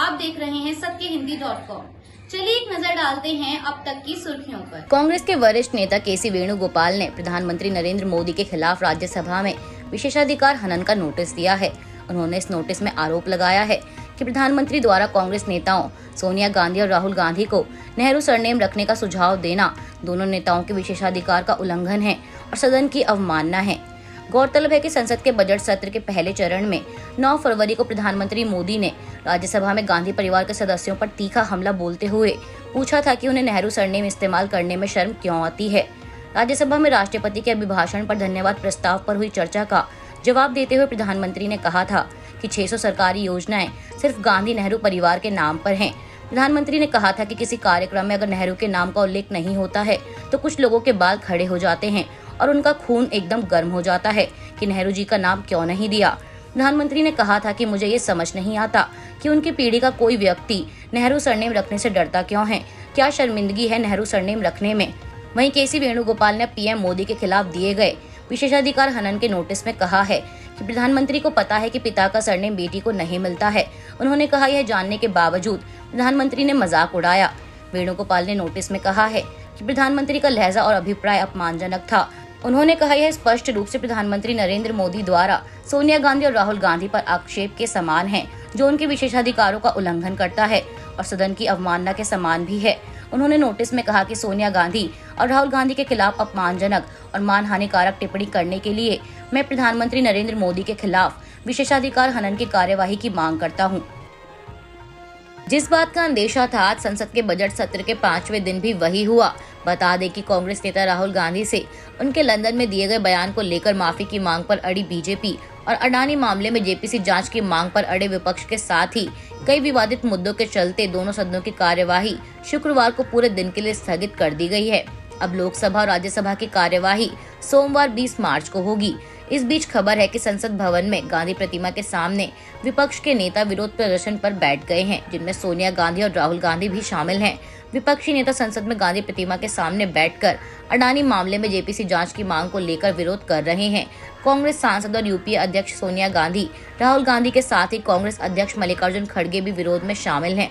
आप देख रहे हैं सत्यहिंदी.com। चलिए एक नजर डालते हैं अब तक की सुर्खियों पर। कांग्रेस के वरिष्ठ नेता केसी वेणुगोपाल ने प्रधानमंत्री नरेंद्र मोदी के खिलाफ राज्यसभा में विशेषाधिकार हनन का नोटिस दिया है। उन्होंने इस नोटिस में आरोप लगाया है कि प्रधानमंत्री द्वारा कांग्रेस नेताओं सोनिया गांधी और राहुल गांधी को नेहरू सरनेम रखने का सुझाव देना दोनों नेताओं के विशेषाधिकार का उल्लंघन है और सदन की अवमानना है। गौरतलब है कि संसद के बजट सत्र के पहले चरण में 9 फरवरी को प्रधानमंत्री मोदी ने राज्यसभा में गांधी परिवार के सदस्यों पर तीखा हमला बोलते हुए पूछा था कि उन्हें नेहरू सरनेम इस्तेमाल करने में शर्म क्यों आती है। राज्यसभा में राष्ट्रपति के अभिभाषण पर धन्यवाद प्रस्ताव पर हुई चर्चा का जवाब देते हुए प्रधानमंत्री ने कहा था कि 600 सरकारी योजनाएं सिर्फ गांधी नेहरू परिवार के नाम पर हैं। प्रधानमंत्री ने कहा था कि किसी कार्यक्रम में अगर नेहरू के नाम का उल्लेख नहीं होता है तो कुछ लोगों के बाल खड़े हो जाते हैं और उनका खून एकदम गर्म हो जाता है कि नेहरू जी का नाम क्यों नहीं दिया। प्रधानमंत्री ने कहा था कि मुझे ये समझ नहीं आता कि उनकी पीढ़ी का कोई व्यक्ति नेहरू सरनेम रखने से डरता क्यों है। क्या शर्मिंदगी है नेहरू सरनेम रखने में। वहीं केसी वेणुगोपाल ने पीएम मोदी के खिलाफ दिए गए विशेषाधिकार हनन के नोटिस में कहा है कि प्रधानमंत्री को पता है कि पिता का सरनेम बेटी को नहीं मिलता है। उन्होंने कहा यह जानने के बावजूद प्रधानमंत्री ने मजाक उड़ाया। वेणुगोपाल ने नोटिस में कहा है कि प्रधानमंत्री का लहजा और अभिप्राय अपमानजनक था। उन्होंने कहा यह स्पष्ट रूप से प्रधानमंत्री नरेंद्र मोदी द्वारा सोनिया गांधी और राहुल गांधी पर आक्षेप के समान है, जो उनके विशेषाधिकारों का उल्लंघन करता है और सदन की अवमानना के समान भी है। उन्होंने नोटिस में कहा कि सोनिया गांधी और राहुल गांधी के खिलाफ अपमानजनक और मानहानिकारक टिप्पणी करने के लिए मैं प्रधानमंत्री नरेंद्र मोदी के खिलाफ विशेषाधिकार हनन की कार्यवाही की मांग करता हूं। जिस बात का अंदेशा था, आज संसद के बजट सत्र के 5वें दिन भी वही हुआ। बता दें कि कांग्रेस नेता राहुल गांधी से उनके लंदन में दिए गए बयान को लेकर माफी की मांग पर अड़ी बीजेपी और अडानी मामले में जेपीसी जांच की मांग पर अड़े विपक्ष के साथ ही कई विवादित मुद्दों के चलते दोनों सदनों की कार्यवाही शुक्रवार को पूरे दिन के लिए स्थगित कर दी गई है। अब लोकसभा और राज्यसभा की कार्यवाही सोमवार 20 मार्च को होगी। इस बीच खबर है कि संसद भवन में गांधी प्रतिमा के सामने विपक्ष के नेता विरोध प्रदर्शन पर बैठ गए हैं, जिनमें सोनिया गांधी और राहुल गांधी भी शामिल हैं। विपक्षी नेता संसद में गांधी प्रतिमा के सामने बैठकर अडानी मामले में जेपीसी जांच की मांग को लेकर विरोध कर रहे हैं। कांग्रेस सांसद और यूपीए अध्यक्ष सोनिया गांधी, राहुल गांधी के साथ ही कांग्रेस अध्यक्ष मल्लिकार्जुन खड़गे भी विरोध में शामिल हैं।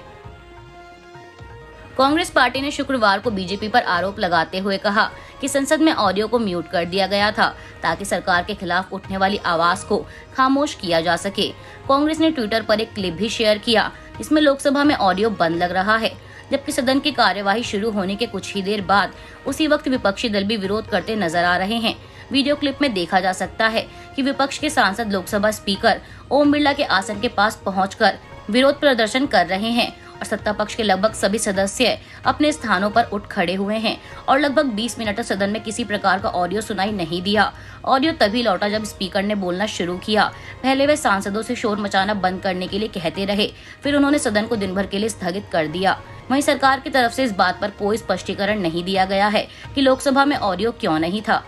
कांग्रेस पार्टी ने शुक्रवार को बीजेपी पर आरोप लगाते हुए कहा कि संसद में ऑडियो को म्यूट कर दिया गया था ताकि सरकार के खिलाफ उठने वाली आवाज को खामोश किया जा सके। कांग्रेस ने ट्विटर पर एक क्लिप भी शेयर किया जिसमें लोकसभा में ऑडियो बंद लग रहा है, जबकि सदन की कार्यवाही शुरू होने के कुछ ही देर बाद उसी वक्त विपक्षी दल भी विरोध करते नजर आ रहे हैं। वीडियो क्लिप में देखा जा सकता है कि विपक्ष के सांसद लोकसभा स्पीकर ओम बिरला के आसन के पास पहुंचकर विरोध प्रदर्शन कर रहे हैं और सत्ता पक्ष के लगभग सभी सदस्य अपने स्थानों पर उठ खड़े हुए हैं और लगभग 20 मिनट तक सदन में किसी प्रकार का ऑडियो सुनाई नहीं दिया। ऑडियो तभी लौटा जब स्पीकर ने बोलना शुरू किया। पहले वे सांसदों से शोर मचाना बंद करने के लिए कहते रहे, फिर उन्होंने सदन को दिन भर के लिए स्थगित कर दिया। वहीं सरकार की तरफ से इस बात पर कोई स्पष्टीकरण नहीं दिया गया है कि लोकसभा में ऑडियो क्यों नहीं था।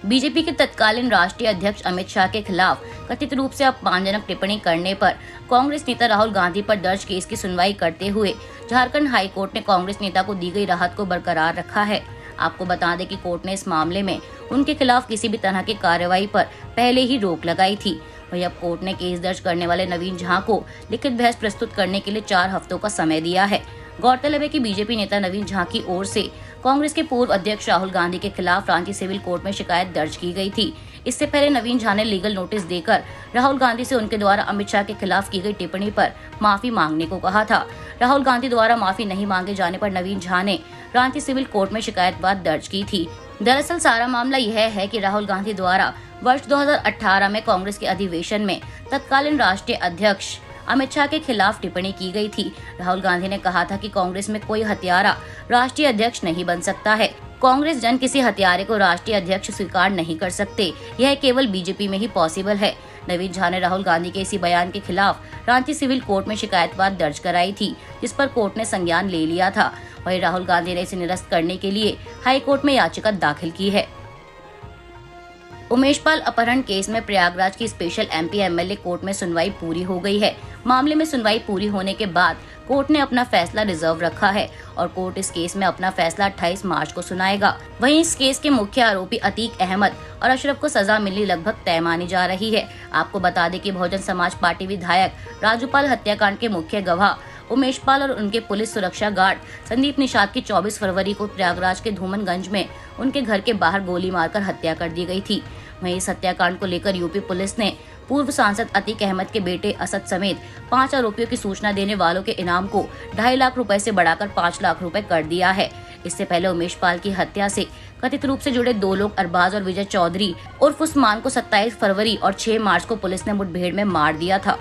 बीजेपी के तत्कालीन राष्ट्रीय अध्यक्ष अमित शाह के खिलाफ कथित रूप से अपमानजनक टिप्पणी करने पर कांग्रेस नेता राहुल गांधी पर दर्ज केस की सुनवाई करते हुए झारखंड हाई कोर्ट ने कांग्रेस नेता को दी गई राहत को बरकरार रखा है। आपको बता दें कि कोर्ट ने इस मामले में उनके खिलाफ किसी भी तरह की कार्रवाई पर पहले ही रोक लगाई थी। वहीं अब कोर्ट ने केस दर्ज करने वाले नवीन झा को लिखित बहस प्रस्तुत करने के लिए 4 हफ्तों का समय दिया है। गौरतलब है कि बीजेपी नेता नवीन झा की ओर से कांग्रेस के पूर्व अध्यक्ष राहुल गांधी के खिलाफ रांची सिविल कोर्ट में शिकायत दर्ज की गई थी। इससे पहले नवीन झा ने लीगल नोटिस देकर राहुल गांधी से उनके द्वारा अमित शाह के खिलाफ की गई टिप्पणी पर माफी मांगने को कहा था। राहुल गांधी द्वारा माफी नहीं मांगे जाने पर नवीन झा ने रांची सिविल कोर्ट में शिकायत दर्ज की थी। दरअसल सारा मामला यह है कि राहुल गांधी द्वारा वर्ष 2018 में कांग्रेस के अधिवेशन में तत्कालीन राष्ट्रीय अध्यक्ष अमित शाह के खिलाफ टिप्पणी की गई थी। राहुल गांधी ने कहा था कि कांग्रेस में कोई हत्यारा राष्ट्रीय अध्यक्ष नहीं बन सकता है। कांग्रेस जन किसी हत्यारे को राष्ट्रीय अध्यक्ष स्वीकार नहीं कर सकते, यह केवल बीजेपी में ही पॉसिबल है। नवीन झा ने राहुल गांधी के इसी बयान के खिलाफ रांची सिविल कोर्ट में शिकायत दर्ज कराई थी, जिस पर कोर्ट ने संज्ञान ले लिया था। वहीं राहुल गांधी ने इसे निरस्त करने के लिए हाई कोर्ट में याचिका दाखिल की है। उमेश पाल अपहरण केस में प्रयागराज की स्पेशल एमपी एमएलए कोर्ट में सुनवाई पूरी हो गई है। मामले में सुनवाई पूरी होने के बाद कोर्ट ने अपना फैसला रिजर्व रखा है और कोर्ट इस केस में अपना फैसला 28 मार्च को सुनाएगा। वहीं इस केस के मुख्य आरोपी अतीक अहमद और अशरफ को सजा मिलनी लगभग तय मानी जा रही है। आपको बता दें कि बहुजन समाज पार्टी विधायक राजूपाल हत्याकांड के मुख्य गवाह उमेश पाल और उनके पुलिस सुरक्षा गार्ड संदीप निषाद की 24 फरवरी को प्रयागराज के धूमनगंज में उनके घर के बाहर गोली मारकर हत्या कर दी गई थी। वहीं इस हत्याकांड को लेकर यूपी पुलिस ने पूर्व सांसद अतीक अहमद के बेटे असद समेत 5 आरोपियों की सूचना देने वालों के इनाम को 2.5 लाख रुपए से बढ़ाकर 5 लाख रुपए कर दिया है। इससे पहले उमेश पाल की हत्या से कथित रूप से जुड़े 2 लोग अरबाज और विजय चौधरी उर्फ उस्मान को 27 फरवरी और 6 मार्च को पुलिस ने मुठभेड़ में मार दिया था।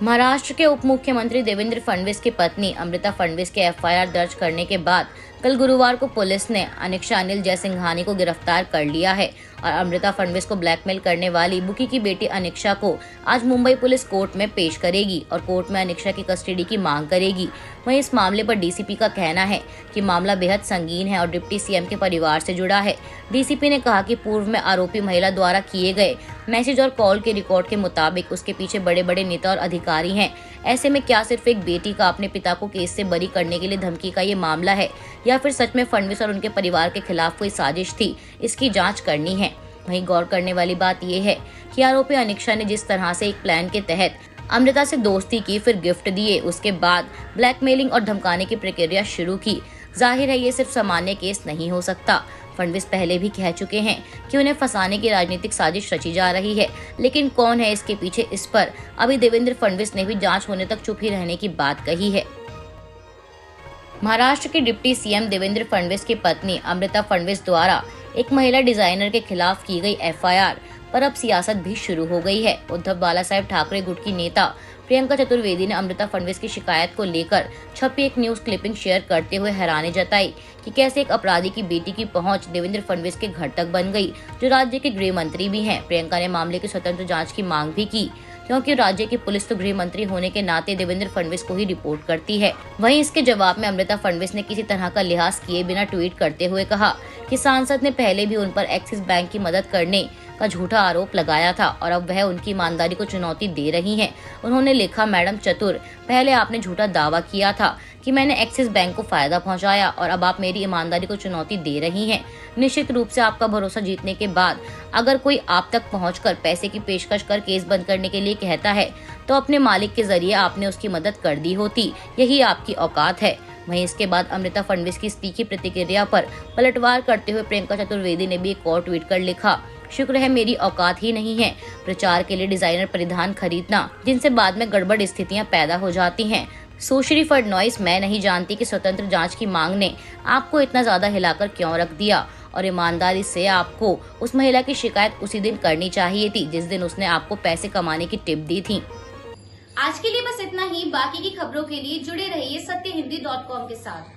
महाराष्ट्र के उप मुख्यमंत्री देवेंद्र फडणवीस की पत्नी अमृता फडणवीस के एफआईआर दर्ज करने के बाद कल गुरुवार को पुलिस ने अनिक्षा अनिल जयसिंघानी को गिरफ्तार कर लिया है और अमृता फडणवीस को ब्लैकमेल करने वाली बुकी की बेटी अनिक्षा को आज मुंबई पुलिस कोर्ट में पेश करेगी और कोर्ट में अनिक्षा की कस्टडी की मांग करेगी। वहीं इस मामले पर डीसीपी का कहना है कि मामला बेहद संगीन है और डिप्टी सीएम के परिवार से जुड़ा है। डीसीपी ने कहा कि पूर्व में आरोपी महिला द्वारा किए गए मैसेज और कॉल के रिकॉर्ड के मुताबिक उसके पीछे बड़े बड़े नेता और अधिकारी हैं। ऐसे में क्या सिर्फ एक बेटी का अपने पिता को केस से बरी करने के लिए धमकी का ये मामला है या फिर सच में फडणवीस और उनके परिवार के खिलाफ कोई साजिश थी, इसकी जांच करनी है। वहीं गौर करने वाली बात यह है कि आरोपी अनिक्षा ने जिस तरह से एक प्लान के तहत अमृता से दोस्ती की, फिर गिफ्ट दिए, उसके बाद ब्लैकमेलिंग और धमकाने की प्रक्रिया शुरू की। जाहिर है ये सिर्फ सामान्य केस नहीं हो सकता। फडणवीस पहले भी कह चुके हैं कि उन्हें फंसाने की राजनीतिक साजिश रची जा रही है, लेकिन कौन है इसके पीछे, इस पर अभी देवेंद्र फडणवीस ने भी जांच होने तक चुप ही रहने की बात कही है। महाराष्ट्र के डिप्टी सीएम देवेंद्र फडणवीस की पत्नी अमृता फडणवीस द्वारा एक महिला डिजाइनर के खिलाफ की गई एफआईआर पर अब सियासत भी शुरू हो गई है। उद्धव बालासाहेब ठाकरे गुट की नेता प्रियंका चतुर्वेदी ने अमृता फडणवीस की शिकायत को लेकर छपी एक न्यूज क्लिपिंग शेयर करते हुए हैरानी जताई कि कैसे एक अपराधी की बेटी की पहुंच देवेंद्र फडणवीस के घर तक बन गई, जो राज्य के गृह मंत्री भी हैं। प्रियंका ने मामले की स्वतंत्र जांच की मांग भी की, क्योंकि राज्य की पुलिस तो गृह मंत्री होने के नाते देवेंद्र फडणवीस को ही रिपोर्ट करती है। वहीं इसके जवाब में अमृता फडणवीस ने किसी तरह का लिहाज किए बिना ट्वीट करते हुए कहा कि सांसद ने पहले भी उन पर एक्सिस बैंक की मदद करने का झूठा आरोप लगाया था और अब वह उनकी ईमानदारी को चुनौती दे रही हैं। उन्होंने लिखा, मैडम चतुर, पहले आपने झूठा दावा किया था कि मैंने एक्सिस बैंक को फायदा पहुंचाया और अब आप मेरी ईमानदारी को चुनौती दे रही हैं। निश्चित रूप से आपका भरोसा जीतने के बाद अगर कोई आप तक पहुंचकर पैसे की पेशकश कर केस बंद करने के लिए कहता है तो अपने मालिक के जरिए आपने उसकी मदद कर दी होती, यही आपकी औकात है। वहीं इसके बाद अमृता फडणवीस की इस तीखी प्रतिक्रिया पर पलटवार करते हुए प्रियंका चतुर्वेदी ने भी एक और ट्वीट कर लिखा, शुक्र है मेरी औकात ही नहीं है प्रचार के लिए डिजाइनर परिधान खरीदना, जिनसे बाद में गड़बड़ स्थितियां पैदा हो जाती हैं। सुश्री फडणवीस, मैं नहीं जानती कि स्वतंत्र जांच की मांग ने आपको इतना ज्यादा हिलाकर क्यों रख दिया और ईमानदारी से आपको उस महिला की शिकायत उसी दिन करनी चाहिए थी जिस दिन उसने आपको पैसे कमाने की टिप दी थी। आज के लिए बस इतना ही। बाकी की खबरों के लिए जुड़े रहिए सत्यहिंदी.com के साथ।